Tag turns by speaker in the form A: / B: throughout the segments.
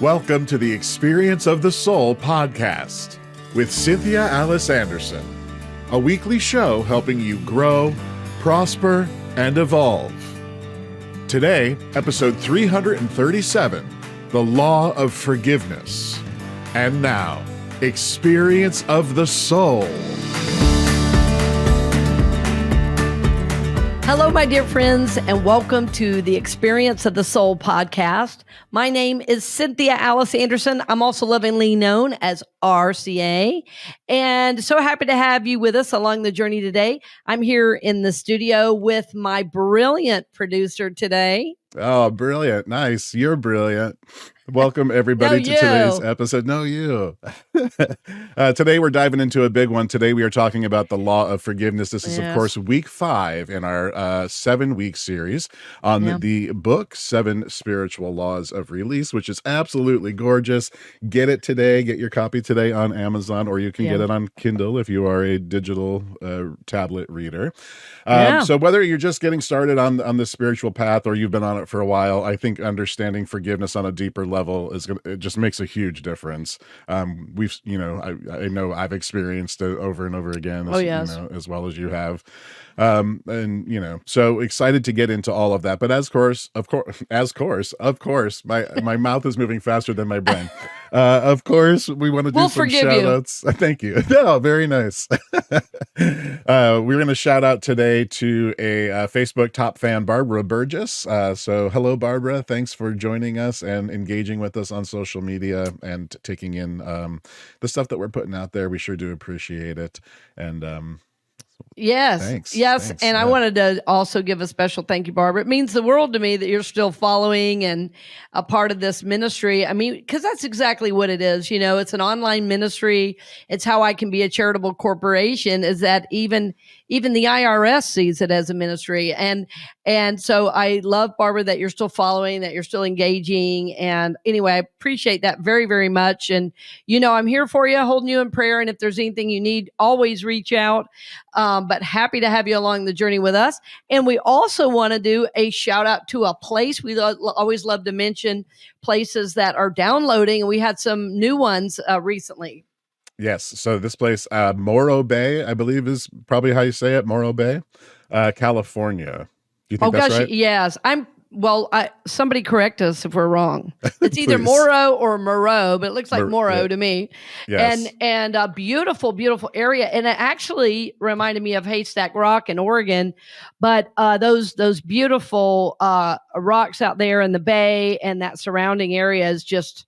A: Welcome to the Experience of the Soul podcast with Cynthia Alice Anderson, a weekly show helping you grow, prosper, and evolve. Today, episode 337, The Law of Forgiveness. And now, Experience of the Soul.
B: Hello, my dear friends, and welcome to the Experience of the Soul podcast. My name is Cynthia Alice Anderson. I'm also lovingly known as RCA, and so happy to have you with us along the journey today. I'm here in the studio with my brilliant producer today.
A: Oh, brilliant. Nice. You're brilliant. Welcome, everybody, to today's episode. No, you. Today, we're diving into a big one. Today, we are talking about the law of forgiveness. This is, of course, week 5 in our 7-week series on the book, 7 Spiritual Laws of Release, which is absolutely gorgeous. Get it today. Get your copy today on Amazon, or you can get it on Kindle if you are a digital tablet reader. So whether you're just getting started on the spiritual path or you've been on it for a while, I think understanding forgiveness on a deeper level it just makes a huge difference. I know I've experienced it over and over again, as well as you have. So excited to get into all of that. But of course, my mouth is moving faster than my brain. Of course, we want to do some shout outs. Thank you. No, very nice. We're going to shout out today to a Facebook top fan, Barbara Burgess. So hello, Barbara. Thanks for joining us and engaging with us on social media and taking in the stuff that we're putting out there. We sure do appreciate it. And
B: Thanks. And I wanted to also give a special thank you, Barbara. It means the world to me that you're still following and a part of this ministry. I mean, because that's exactly what it is. You know, it's an online ministry. It's how I can be a charitable corporation, is that even the IRS sees it as a ministry. And so I love, Barbara, that you're still following, that you're still engaging. And anyway, I appreciate that very, very much. And, I'm here for you, holding you in prayer. And if there's anything you need, always reach out. But happy to have you along the journey with us. And we also want to do a shout out to a place. We always love to mention places that are downloading. And we had some new ones recently.
A: Yes. So this place, Morro Bay, I believe is probably how you say it, Morro Bay, California. Do you think that's right?
B: Yes. Somebody correct us if we're wrong. It's either Morro or Moreau, but it looks like Morro to me. Yes. And a beautiful, beautiful area. And it actually reminded me of Haystack Rock in Oregon. But those beautiful rocks out there in the bay and that surrounding area is just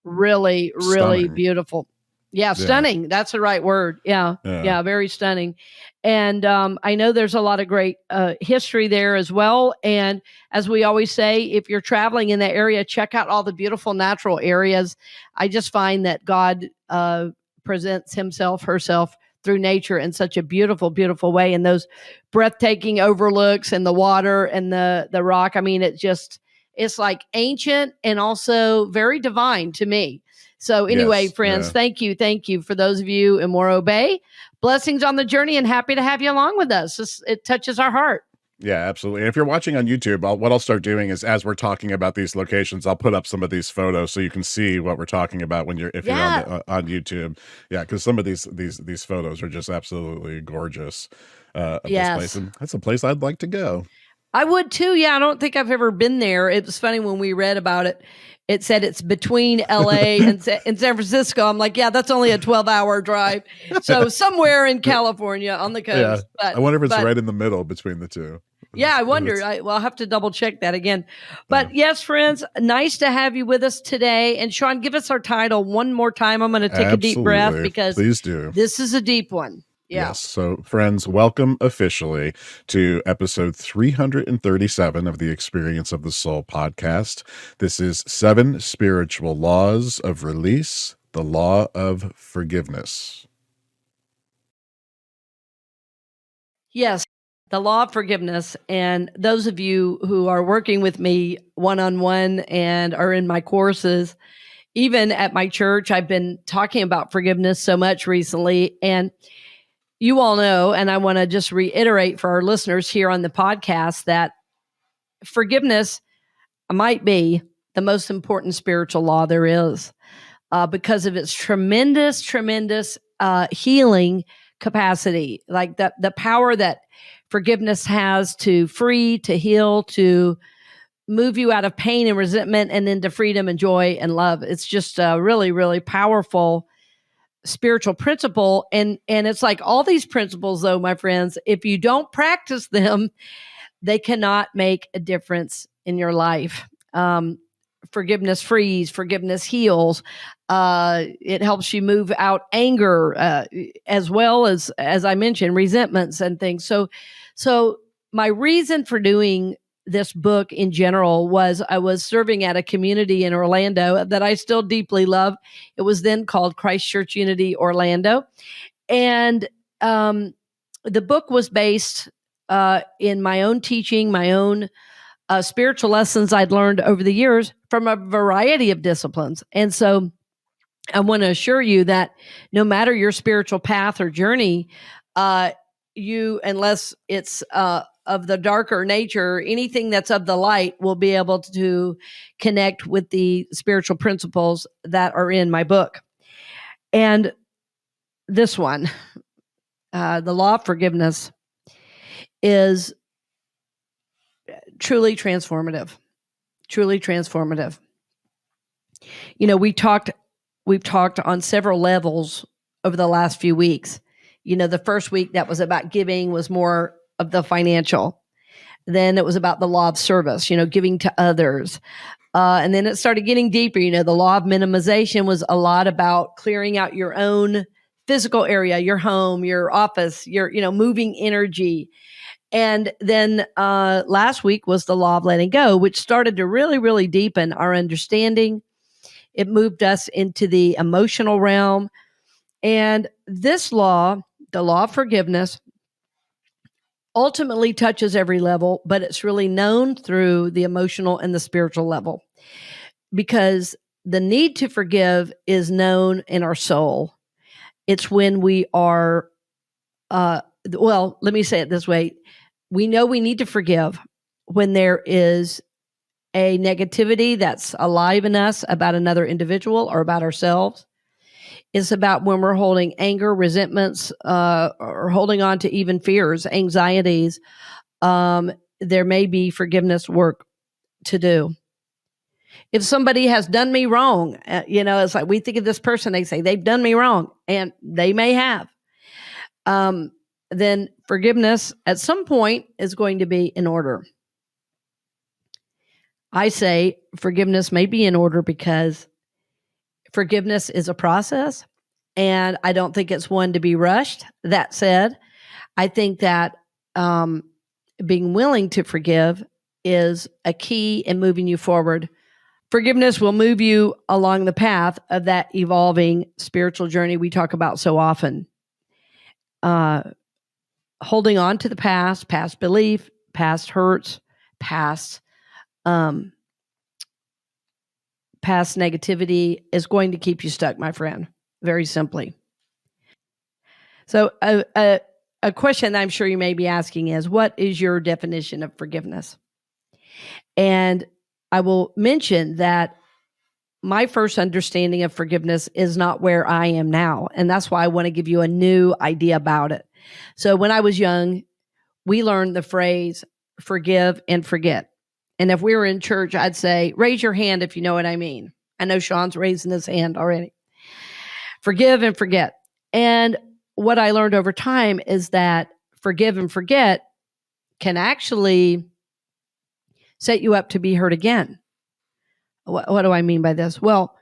B: really, really beautiful. Yeah, stunning. That's the right word. Yeah, very stunning. And I know there's a lot of great history there as well. And as we always say, if you're traveling in that area, check out all the beautiful natural areas. I just find that God presents herself through nature in such a beautiful, beautiful way. And those breathtaking overlooks and the water and the rock. I mean, it's like ancient and also very divine to me. So anyway, friends, thank you for those of you in Morro Bay. Blessings on the journey and happy to have you along with us. It touches our heart.
A: Yeah, absolutely. And if you're watching on YouTube, what I'll start doing is, as we're talking about these locations, I'll put up some of these photos so you can see what we're talking about if you're on YouTube. Yeah, because some of these photos are just absolutely gorgeous of this place. And that's a place I'd like to go.
B: I would too. Yeah, I don't think I've ever been there. It was funny when we read about it. It said it's between LA and San Francisco. I'm like, that's only a 12-hour drive. So somewhere in California on the coast.
A: Yeah. But I wonder if it's right in the middle between the two.
B: Yeah, I wonder. I'll have to double check that again. But yes, friends, nice to have you with us today. And Sean, give us our title one more time. I'm going to take a deep breath because
A: please do.
B: This is a deep one. Yeah.
A: Yes. So, friends, welcome officially to episode 337 of the Experience of the Soul podcast. This is 7 Spiritual Laws of Release, the Law of Forgiveness.
B: Yes, the law of forgiveness. And those of you who are working with me one-on-one and are in my courses, even at my church, I've been talking about forgiveness so much recently. And you all know, and I want to just reiterate for our listeners here on the podcast, that forgiveness might be the most important spiritual law there is, because of its tremendous healing capacity, like the power that forgiveness has to free, to heal, to move you out of pain and resentment and into freedom and joy and love. It's just a really, really powerful spiritual principle. And it's like all these principles, though, my friends, if you don't practice them, they cannot make a difference in your life. Forgiveness frees, forgiveness heals. It helps you move out anger, as well as I mentioned, resentments and things. So my reason for doing this book in general was I was serving at a community in Orlando that I still deeply love. It was then called Christ Church Unity Orlando. And the book was based in my own teaching, my own spiritual lessons I'd learned over the years from a variety of disciplines. And so I want to assure you that no matter your spiritual path or journey, unless it's of the darker nature, anything that's of the light will be able to connect with the spiritual principles that are in my book. And this one, the law of forgiveness, is truly transformative. Truly transformative. You know, we've talked on several levels over the last few weeks. You know, the first week that was about giving was more of the financial. Then it was about the law of service, you know, giving to others. And then it started getting deeper. You know, the law of minimization was a lot about clearing out your own physical area, your home, your office, your, moving energy. And then last week was the law of letting go, which started to really, really deepen our understanding. It moved us into the emotional realm. And this law, the law of forgiveness, ultimately touches every level, but it's really known through the emotional and the spiritual level, because the need to forgive is known in our soul. It's when we are, let me say it this way. We know we need to forgive when there is a negativity that's alive in us about another individual or about ourselves. It's about when we're holding anger, resentments, or holding on to even fears, anxieties. There may be forgiveness work to do. If somebody has done me wrong, it's like we think of this person, they say they've done me wrong, and they may have. Then forgiveness at some point is going to be in order. I say forgiveness may be in order because forgiveness is a process, and I don't think it's one to be rushed. That said, I think that being willing to forgive is a key in moving you forward. Forgiveness will move you along the path of that evolving spiritual journey we talk about so often. Holding on to the past belief, past hurts, past negativity is going to keep you stuck, my friend, very simply. So a question that I'm sure you may be asking is, what is your definition of forgiveness? And I will mention that my first understanding of forgiveness is not where I am now. And that's why I want to give you a new idea about it. So when I was young, we learned the phrase forgive and forget. And if we were in church, I'd say, raise your hand if you know what I mean. I know Sean's raising his hand already. Forgive and forget. And what I learned over time is that forgive and forget can actually set you up to be hurt again. What do I mean by this? Well,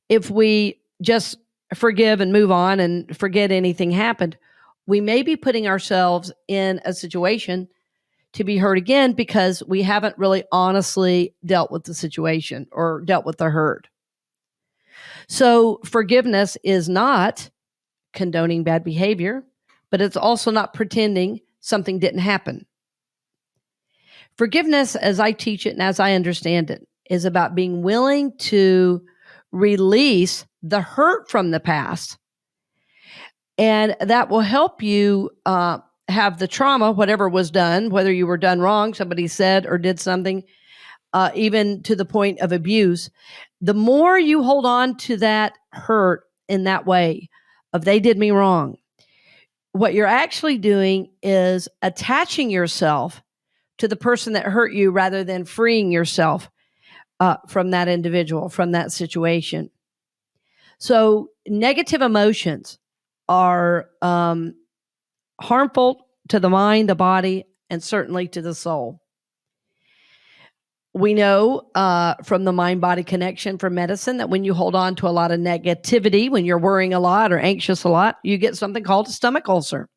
B: if we just forgive and move on and forget anything happened, we may be putting ourselves in a situation to be hurt again because we haven't really honestly dealt with the situation or dealt with the hurt. So forgiveness is not condoning bad behavior, but it's also not pretending something didn't happen. Forgiveness, as I teach it and as I understand it, is about being willing to release the hurt from the past. And that will help you have the trauma, whatever was done, whether you were done wrong, somebody said or did something, even to the point of abuse, the more you hold on to that hurt in that way of they did me wrong, what you're actually doing is attaching yourself to the person that hurt you rather than freeing yourself from that individual, from that situation. So negative emotions are harmful to the mind, the body, and certainly to the soul. We know from the mind-body connection from medicine that when you hold on to a lot of negativity, when you're worrying a lot or anxious a lot, you get something called a stomach ulcer.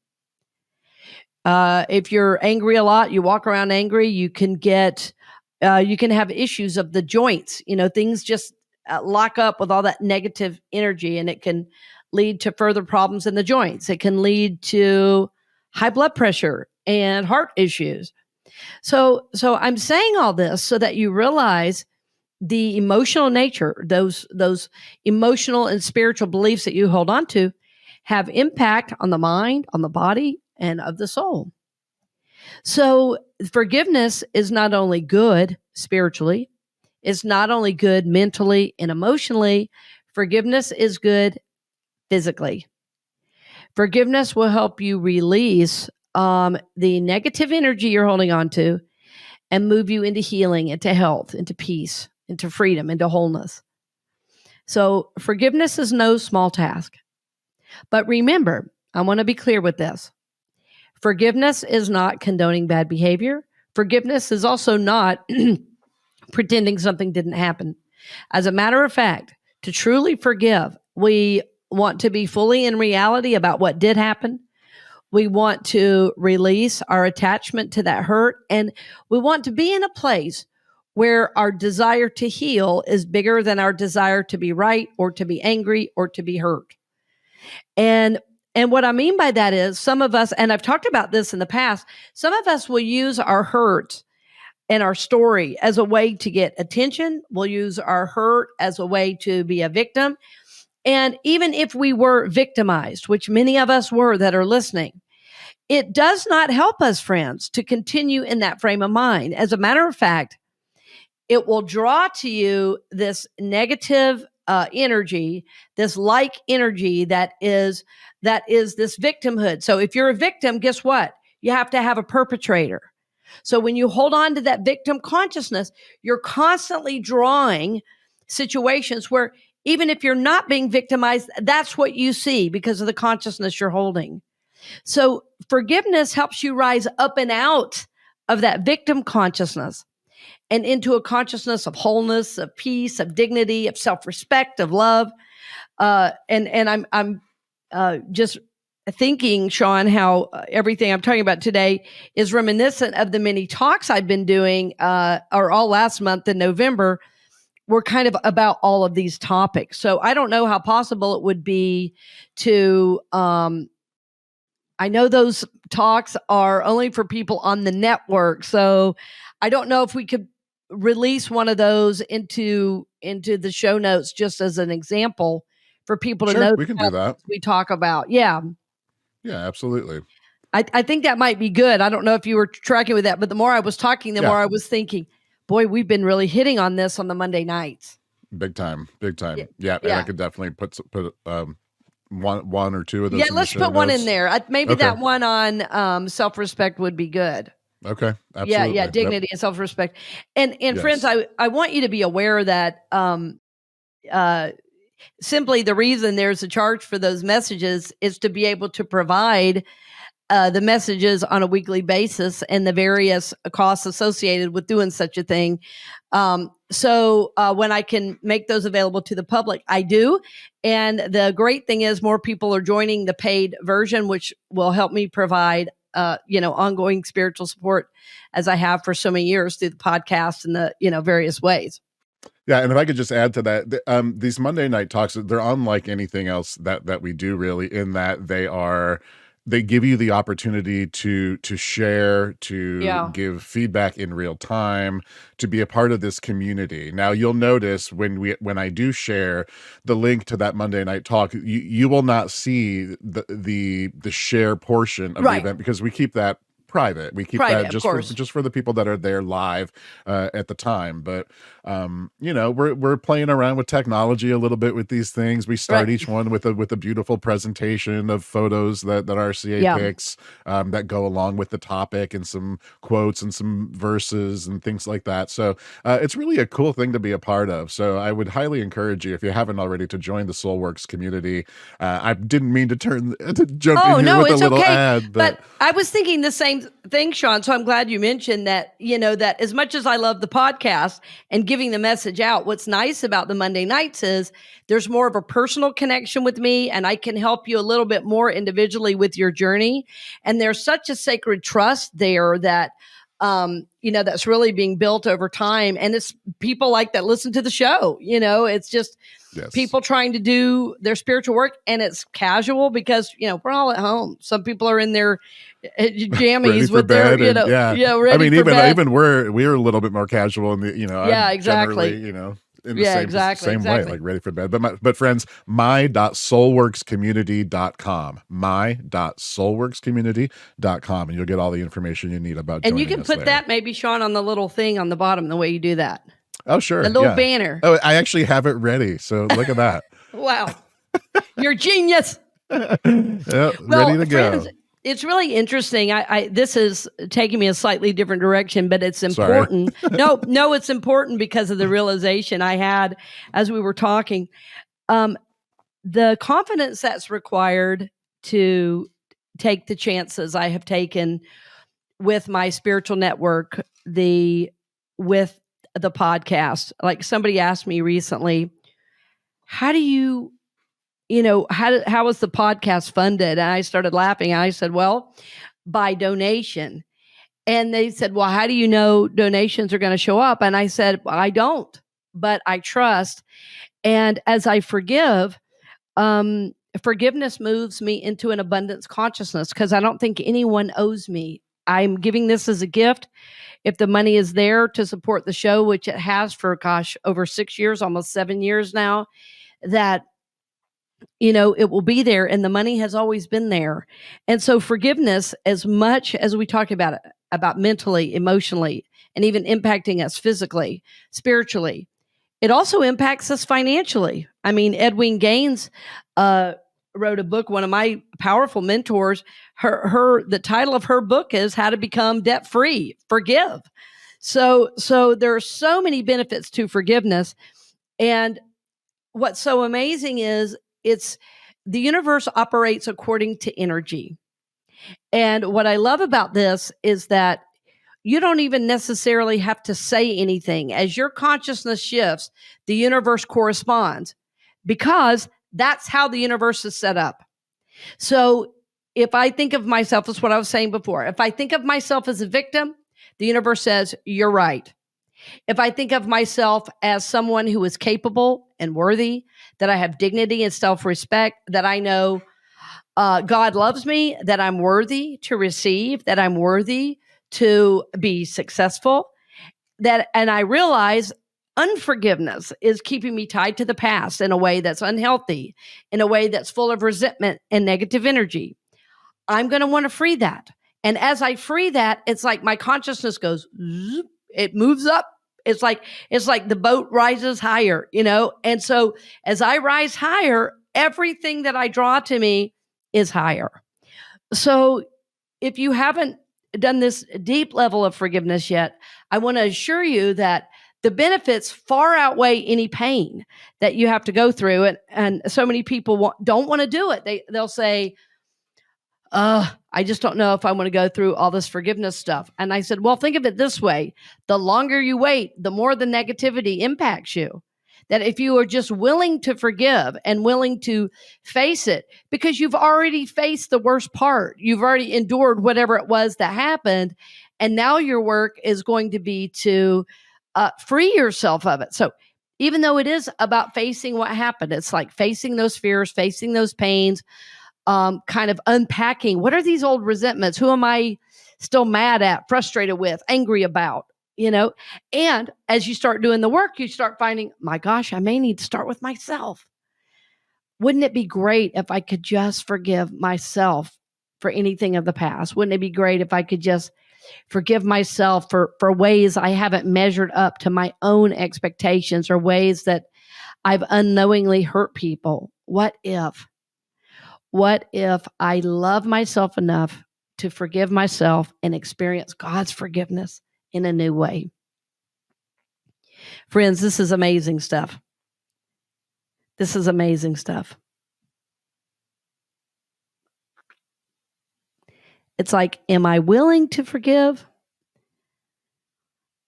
B: If you're angry a lot, you walk around angry, you can have issues of the joints. Things just lock up with all that negative energy, and it can lead to further problems in the joints. It can lead to high blood pressure and heart issues. So I'm saying all this so that you realize the emotional nature, those emotional and spiritual beliefs that you hold on to have impact on the mind, on the body, and of the soul. So forgiveness is not only good spiritually, it's not only good mentally and emotionally, forgiveness is good physically. Forgiveness will help you release the negative energy you're holding on to and move you into healing, into health, into peace, into freedom, into wholeness. So forgiveness is no small task. But remember, I want to be clear with this. Forgiveness is not condoning bad behavior. Forgiveness is also not pretending something didn't happen. As a matter of fact, to truly forgive, we want to be fully in reality about what did happen. We want to release our attachment to that hurt, and we want to be in a place where our desire to heal is bigger than our desire to be right or to be angry or to be hurt. And what I mean by that is some of us, and I've talked about this in the past, some of us will use our hurt and our story as a way to get attention. We'll use our hurt as a way to be a victim. And even if we were victimized, which many of us were that are listening, it does not help us, friends, to continue in that frame of mind. As a matter of fact, it will draw to you this negative energy, this like energy that is this victimhood. So if you're a victim, guess what? You have to have a perpetrator. So when you hold on to that victim consciousness, you're constantly drawing situations where even if you're not being victimized, that's what you see because of the consciousness you're holding. So forgiveness helps you rise up and out of that victim consciousness and into a consciousness of wholeness, of peace, of dignity, of self-respect, of love. And I'm just thinking, Sean, how everything I'm talking about today is reminiscent of the many talks I've been doing, or all last month in November, were kind of about all of these topics. So I don't know how possible it would be to, I know those talks are only for people on the network. So I don't know if we could release one of those into the show notes just as an example for people to know.
A: We can do that.
B: We talk about. Yeah.
A: Yeah, absolutely.
B: I think that might be good. I don't know if you were tracking with that, but the more I was talking, the more I was thinking, boy, we've been really hitting on this on the Monday nights.
A: Big time. Yeah. And I could definitely put one or two of those.
B: Yeah, let's put one in there. Maybe that one on self-respect would be good.
A: Okay, absolutely.
B: Yeah, dignity and self-respect. And yes. Friends, I want you to be aware that simply the reason there's a charge for those messages is to be able to provide the messages on a weekly basis and the various costs associated with doing such a thing. So when I can make those available to the public, I do. And the great thing is more people are joining the paid version, which will help me provide ongoing spiritual support as I have for so many years through the podcast and the, various ways.
A: Yeah. And if I could just add to that, these Monday night talks, they're unlike anything else that we do really, in that they give you the opportunity to share, to give feedback in real time, to be a part of this community. Now you'll notice when I do share the link to that Monday night talk, you will not see the share portion of the event because we keep that private. We keep that just for the people that are there live at the time. But we're playing around with technology a little bit with these things. We start each one with a beautiful presentation of photos that RCA picks that go along with the topic, and some quotes and some verses and things like that. So it's really a cool thing to be a part of. So I would highly encourage you, if you haven't already, to join the Soulworks community. I didn't mean to jump in here with a little ad,
B: but I was thinking the same thing, Sean. So I'm glad you mentioned that. That as much as I love the podcast and giving the message out, what's nice about the Monday nights is there's more of a personal connection with me, and I can help you a little bit more individually with your journey. And there's such a sacred trust there that that's really being built over time. And it's people like that listen to the show. It's just people trying to do their spiritual work, and it's casual because, we're all at home. Some people are in their jammies with their, ready for bed.
A: Even we're a little bit more casual in the,
B: exactly.
A: In the same way, like ready for bed. But friends, my.soulworkscommunity.com, my.soulworkscommunity.com, and you'll get all the information you need about joining us.
B: And you can put that maybe, Sean, on the little thing on the bottom, the way you do that.
A: Oh, sure.
B: The little banner.
A: Oh, I actually have it ready. So look at that.
B: Wow. You're a genius.
A: Ready to go.
B: Friends, it's really interesting. This is taking me a slightly different direction, but it's important. No, it's important because of the realization I had as we were talking. The confidence that's required to take the chances I have taken with my spiritual network, with the podcast. Like somebody asked me recently, how do you, how was the podcast funded? And I started laughing. I said, well, by donation. And they said, well, how do you know donations are going to show up? And I said, well, I don't, but I trust. And as I forgive, forgiveness moves me into an abundance consciousness, because I don't think anyone owes me. I'm giving this as a gift. If the money is there to support the show, which it has for, over 6 years, almost 7 years now, that, it will be there, and the money has always been there. And so forgiveness, as much as we talk about it, about mentally, emotionally, and even impacting us physically, spiritually, it also impacts us financially. I mean, Edwene Gaines wrote a book, one of my powerful mentors. The title of her book is How to Become Debt Free, Forgive. So there are so many benefits to forgiveness. And what's so amazing is the universe operates according to energy. And what I love about this is that you don't even necessarily have to say anything. As your consciousness shifts, the universe corresponds, because that's how the universe is set up. So if I think of myself, that's what I was saying before. If I think of myself as a victim, the universe says, you're right. If I think of myself as someone who is capable and worthy, that I have dignity and self-respect, that I know God loves me, that I'm worthy to receive, that I'm worthy to be successful, and I realize unforgiveness is keeping me tied to the past in a way that's unhealthy, in a way that's full of resentment and negative energy. I'm going to want to free that. And as I free that, it's like my consciousness goes, zoop, it moves up. It's like the boat rises higher, And so as I rise higher, everything that I draw to me is higher. So if you haven't done this deep level of forgiveness yet, I want to assure you that the benefits far outweigh any pain that you have to go through. And so many people don't want to do it. They'll say, I just don't know if I want to go through all this forgiveness stuff. And I said, well, think of it this way. The longer you wait, the more the negativity impacts you. That if you are just willing to forgive and willing to face it, because you've already faced the worst part, you've already endured whatever it was that happened. And now your work is going to be to free yourself of it. So even though it is about facing what happened, it's like facing those fears, facing those pains, kind of unpacking, what are these old resentments? Who am I still mad at, frustrated with, angry about, And as you start doing the work, you start finding, my gosh, I may need to start with myself. Wouldn't it be great if I could just forgive myself for anything of the past? Wouldn't it be great if I could just forgive myself for ways I haven't measured up to my own expectations or ways that I've unknowingly hurt people? What if I love myself enough to forgive myself and experience God's forgiveness in a new way? Friends, this is amazing stuff. This is amazing stuff. It's like, am I willing to forgive?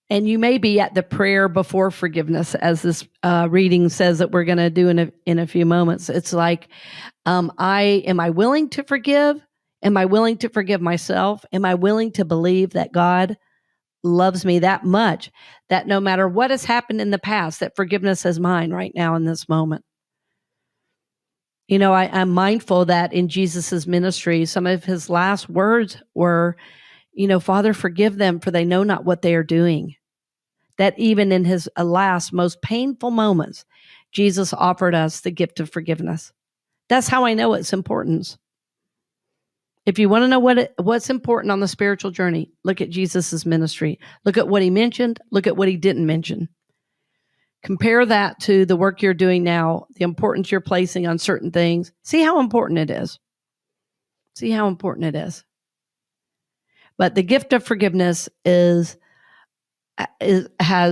B: And you may be at the prayer before forgiveness, as this reading says that we're going to do in a few moments. It's like, am I willing to forgive? Am I willing to forgive myself? Am I willing to believe that God loves me that much, that no matter what has happened in the past, that forgiveness is mine right now in this moment? You know, I'm mindful that in Jesus's ministry, some of his last words were, you know, Father, forgive them, for they know not what they are doing. That even in his last, most painful moments, Jesus offered us the gift of forgiveness. That's how I know its importance. If you want to know what's important on the spiritual journey, look at Jesus's ministry. Look at what he mentioned. Look at what he didn't mention. Compare that to the work you're doing now, the importance you're placing on certain things. See how important it is. See how important it is. But the gift of forgiveness has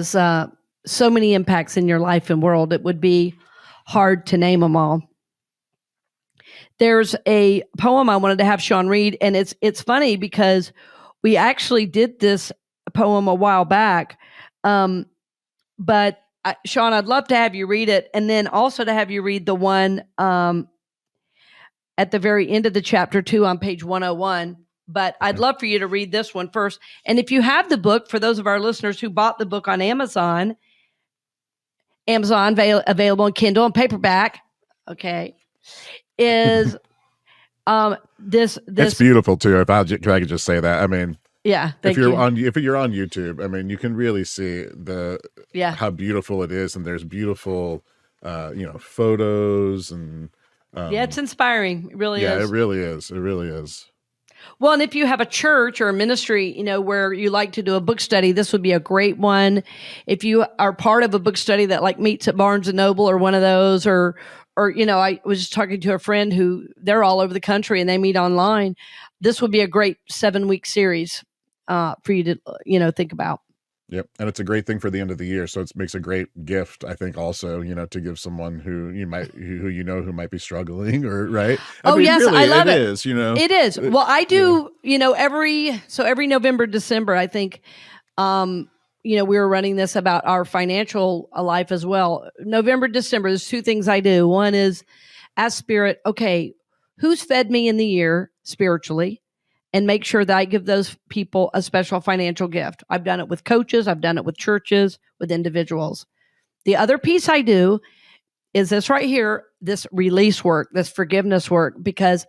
B: so many impacts in your life and world. It would be hard to name them all. There's a poem I wanted to have Sean read, and it's funny because we actually did this poem a while back, but Sean, I'd love to have you read it, and then also to have you read the one at the very end of the chapter 2 on page 101. But I'd love for you to read this one first. And if you have the book, for those of our listeners who bought the book on Amazon available in Kindle and paperback, okay, is this
A: it's beautiful too. If I could just say that, I mean,
B: yeah,
A: if you're on YouTube, I mean, you can really see how beautiful it is, and there's beautiful photos and
B: it's inspiring. It really is.
A: Yeah, it really is. It really is.
B: Well, and if you have a church or a ministry, where you like to do a book study, this would be a great one. If you are part of a book study that like meets at Barnes and Noble or one of those, or I was just talking to a friend who they're all over the country and they meet online. This would be a great 7-week series for you to, think about.
A: Yep. And it's a great thing for the end of the year. So it makes a great gift, I think, also, to give someone who might be struggling, or right.
B: Yes, really, I love it.
A: It is,
B: It is. Well, I do, every November, December, I think, we were running this about our financial life as well. November, December, there's 2 things I do. One is ask Spirit, okay, who's fed me in the year spiritually? And make sure that I give those people a special financial gift. I've done it with coaches. I've done it with churches, with individuals. The other piece I do is this right here, this release work, this forgiveness work, because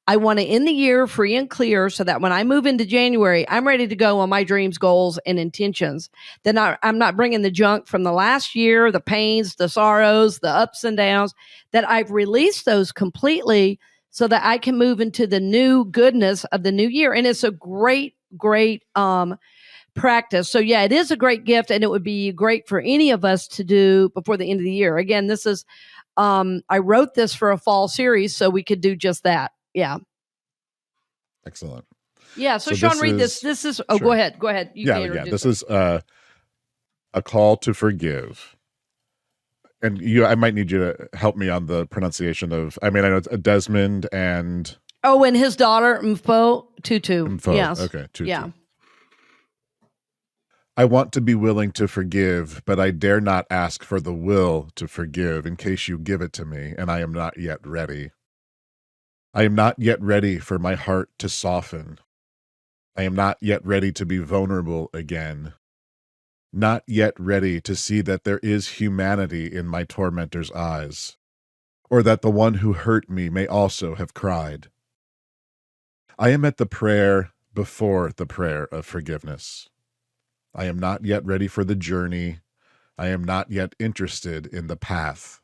B: I want to end the year free and clear so that when I move into January, I'm ready to go on my dreams, goals, and intentions. Then I'm not bringing the junk from the last year, the pains, the sorrows, the ups and downs, that I've released those completely so that I can move into the new goodness of the new year. And it's a great, great practice. So yeah, it is a great gift, and it would be great for any of us to do before the end of the year. Again, this is, I wrote this for a fall series so we could do just that. Yeah.
A: Excellent.
B: Yeah. So Sean, read this. This is, sure. Go ahead.
A: Yeah. This is a call to forgive. And I might need you to help me on the pronunciation of, I know it's Desmond and...
B: Oh, and his daughter, Mfo Tutu.
A: Mfo.
B: Yes.
A: Okay, Tutu.
B: Yeah.
A: I want to be willing to forgive, but I dare not ask for the will to forgive in case you give it to me, and I am not yet ready. I am not yet ready for my heart to soften. I am not yet ready to be vulnerable again. Not yet ready to see that there is humanity in my tormentor's eyes, or that the one who hurt me may also have cried. I am at the prayer before the prayer of forgiveness. I am not yet ready for the journey. I am not yet interested in the path.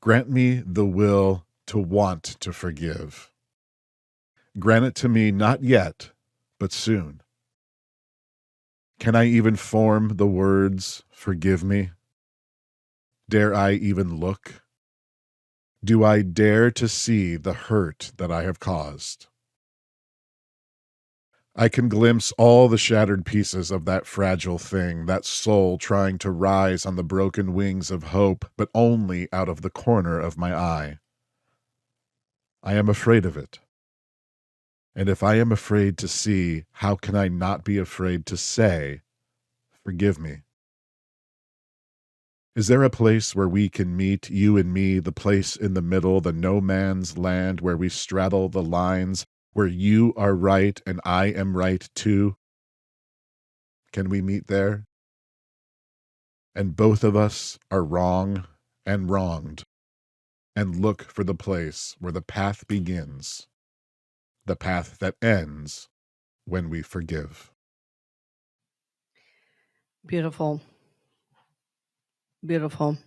A: Grant me the will to want to forgive. Grant it to me not yet, but soon. Can I even form the words, forgive me? Dare I even look? Do I dare to see the hurt that I have caused? I can glimpse all the shattered pieces of that fragile thing, that soul trying to rise on the broken wings of hope, but only out of the corner of my eye. I am afraid of it. And if I am afraid to see, how can I not be afraid to say, forgive me? Is there a place where we can meet, you and me, the place in the middle, the no man's land where we straddle the lines, where you are right and I am right too? Can we meet there? And both of us are wrong and wronged, and look for the place where the path begins, the path that ends when we forgive.
B: Beautiful. Beautiful.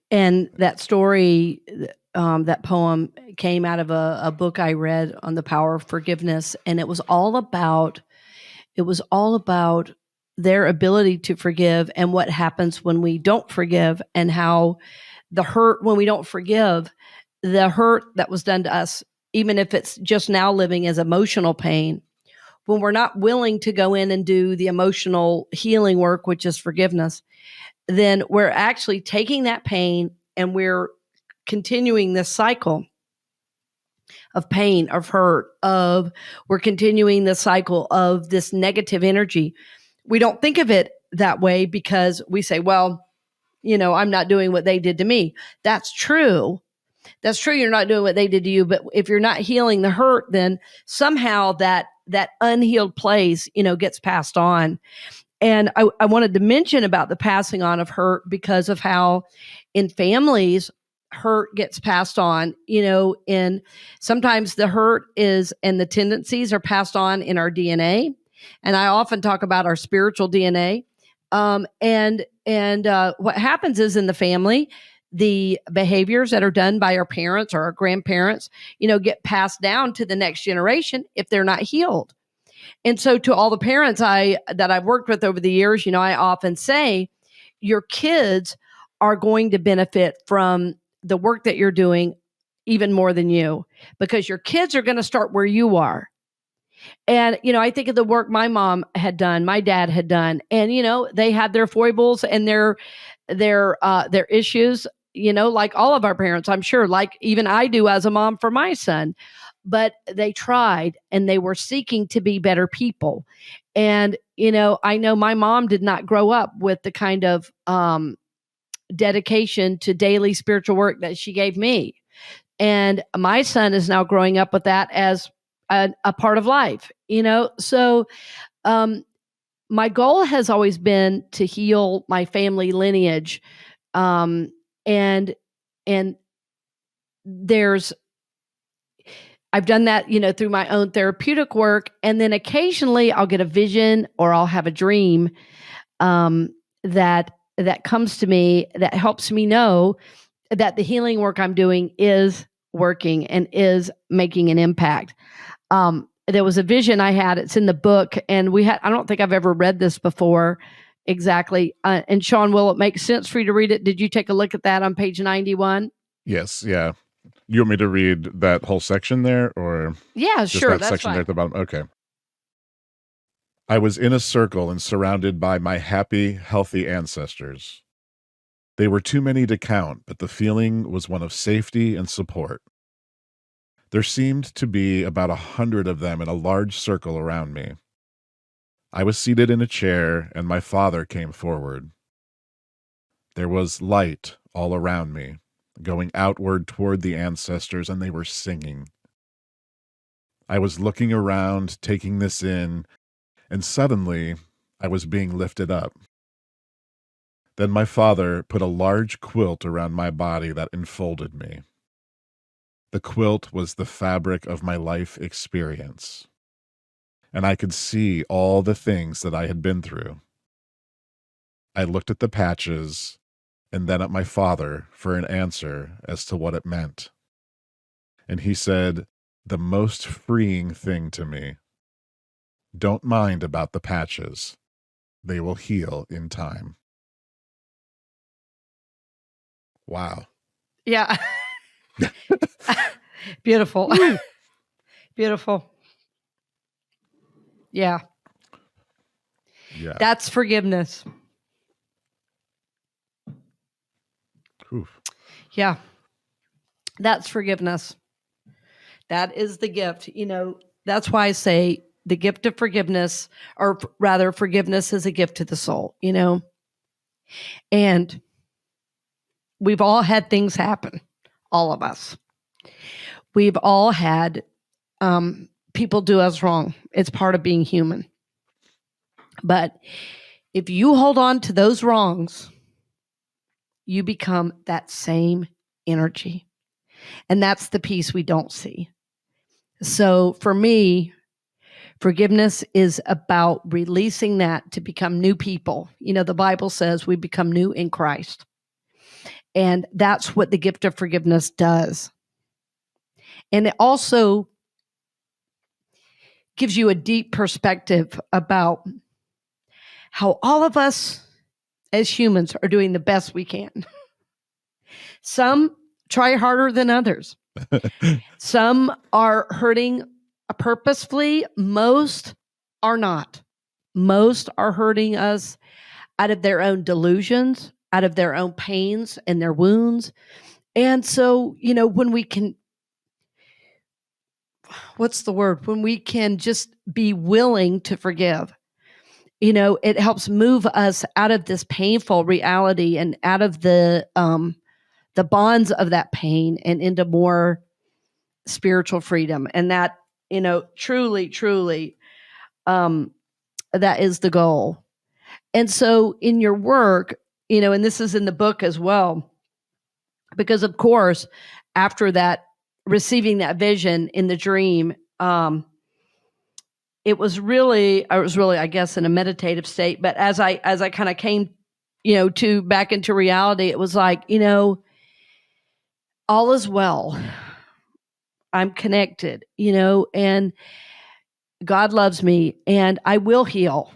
B: And that story, that poem came out of a book I read on the power of forgiveness. And it was all about their ability to forgive and what happens when we don't forgive, and how the hurt when we don't forgive, the hurt that was done to us, even if it's just now living as emotional pain, when we're not willing to go in and do the emotional healing work, which is forgiveness, then we're actually taking that pain and we're continuing this cycle of pain, of hurt, we're continuing the cycle of this negative energy. We don't think of it that way because we say, well, I'm not doing what they did to me. That's true. That's true. You're not doing what they did to you. But if you're not healing the hurt, then somehow that unhealed place, gets passed on. And I wanted to mention about the passing on of hurt because of how in families, hurt gets passed on, and sometimes the hurt is, and the tendencies are passed on in our DNA. And I often talk about our spiritual DNA. And what happens is in the family, the behaviors that are done by our parents or our grandparents, get passed down to the next generation if they're not healed. And so to all the parents that I've worked with over the years, I often say your kids are going to benefit from the work that you're doing even more than you, because your kids are going to start where you are. And, I think of the work my mom had done, my dad had done, and, they had their foibles and their issues, like all of our parents, I'm sure, like even I do as a mom for my son. But they tried and they were seeking to be better people. And, I know my mom did not grow up with the kind of dedication to daily spiritual work that she gave me. And my son is now growing up with that as a part of life, So my goal has always been to heal my family lineage. And I've done that, through my own therapeutic work. And then occasionally I'll get a vision or I'll have a dream that comes to me that helps me know that the healing work I'm doing is working and is making an impact. There was a vision I had, it's in the book, and I don't think I've ever read this before exactly. And Sean, will it make sense for you to read it? Did you take a look at that on page 91?
A: Yes. Yeah. You want me to read that whole section there, or
B: yeah, sure,
A: that section there at the bottom? Okay. I was in a circle and surrounded by my happy, healthy ancestors. They were too many to count, but the feeling was one of safety and support. There seemed to be about 100 of them in a large circle around me. I was seated in a chair, and my father came forward. There was light all around me, going outward toward the ancestors, and they were singing. I was looking around, taking this in, and suddenly I was being lifted up. Then my father put a large quilt around my body that enfolded me. The quilt was the fabric of my life experience, and I could see all the things that I had been through. I looked at the patches and then at my father for an answer as to what it meant. And he said, the most freeing thing to me. Don't mind about the patches. They will heal in time. Wow.
B: Yeah. Beautiful. Beautiful. Yeah.
A: Yeah.
B: That's forgiveness.
A: Oof.
B: Yeah. That's forgiveness. That is the gift. That's why I say the gift of forgiveness, or rather, forgiveness is a gift to the soul, And we've all had things happen, all of us. We've all had people do us wrong. It's part of being human. But if you hold on to those wrongs, you become that same energy. And that's the piece we don't see. So for me, forgiveness is about releasing that to become new people. The Bible says we become new in Christ. And that's what the gift of forgiveness does. And it also gives you a deep perspective about how all of us as humans are doing the best we can. Some try harder than others. Some are hurting purposefully. Most are not. Most are hurting us out of their own delusions, out of their own pains and their wounds. And so, when we can, when we can just be willing to forgive, it helps move us out of this painful reality and out of the bonds of that pain and into more spiritual freedom. And that, truly, truly, that is the goal. And so in your work, and this is in the book as well, because of course, after that, receiving that vision in the dream, I was really, I guess, in a meditative state. But as I kind of came, to back into reality, it was like, all is well. I'm connected, and God loves me, and I will heal.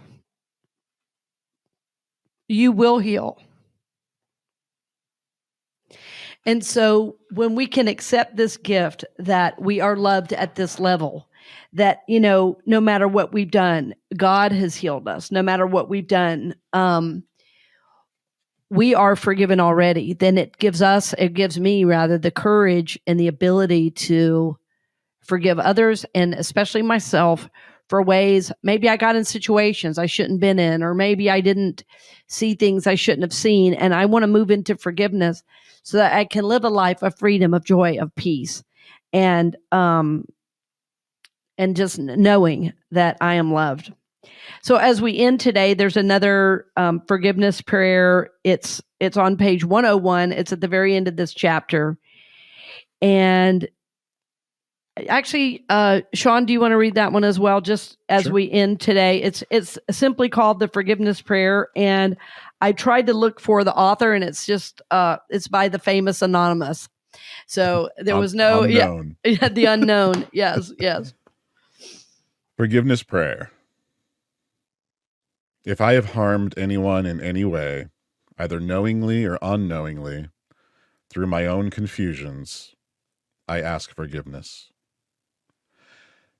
B: You will heal. And so when we can accept this gift that we are loved at this level, that, no matter what we've done, God has healed us. No matter what we've done, we are forgiven already. Then it gives me the courage and the ability to forgive others, and especially myself, for ways maybe I got in situations I shouldn't been in, or maybe I didn't see things I shouldn't have seen. And I want to move into forgiveness so that I can live a life of freedom, of joy, of peace, and just knowing that I am loved. So as we end today, there's another forgiveness prayer. It's on page 101. It's at the very end of this chapter. And actually, Sean, do you want to read that one as well, just as
A: Sure.
B: we end today? It's simply called the Forgiveness Prayer. And I tried to look for the author, and it's just, it's by the famous Anonymous. So there was no,
A: unknown.
B: Yeah, the unknown. Yes.
A: Forgiveness prayer. If I have harmed anyone in any way, either knowingly or unknowingly, through my own confusions, I ask forgiveness.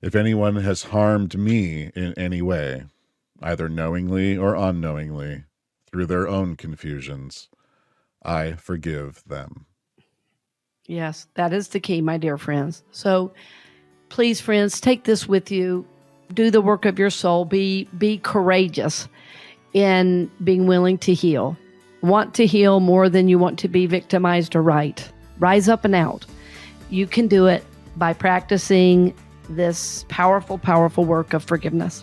A: If anyone has harmed me in any way, either knowingly or unknowingly, through their own confusions, I forgive them.
B: Yes, that is the key, my dear friends. So please, friends, take this with you. Do the work of your soul. Be courageous in being willing to heal. Want to heal more than you want to be victimized or right. Rise up and out. You can do it by practicing this powerful, powerful work of forgiveness.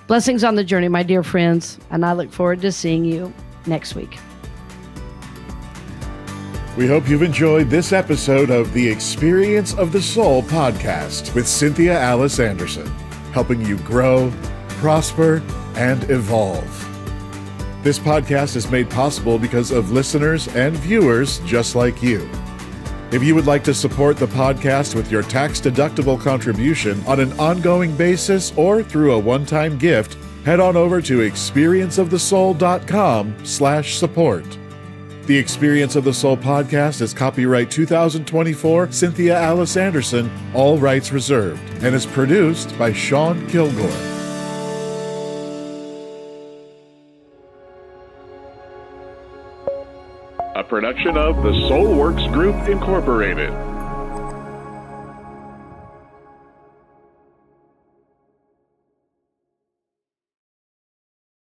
B: Blessings on the journey, my dear friends, and I look forward to seeing you next week.
A: We hope you've enjoyed this episode of the Experience of the Soul podcast with Cynthia Alice Anderson, helping you grow, prosper, and evolve. This podcast is made possible because of listeners and viewers just like you. If you would like to support the podcast with your tax-deductible contribution on an ongoing basis or through a one-time gift, head on over to experienceofthesoul.com/support. The Experience of the Soul podcast is copyright 2024 Cynthia Alice Anderson, all rights reserved, and is produced by Sean Kilgore.
C: A production of the Soulworks Group, Incorporated.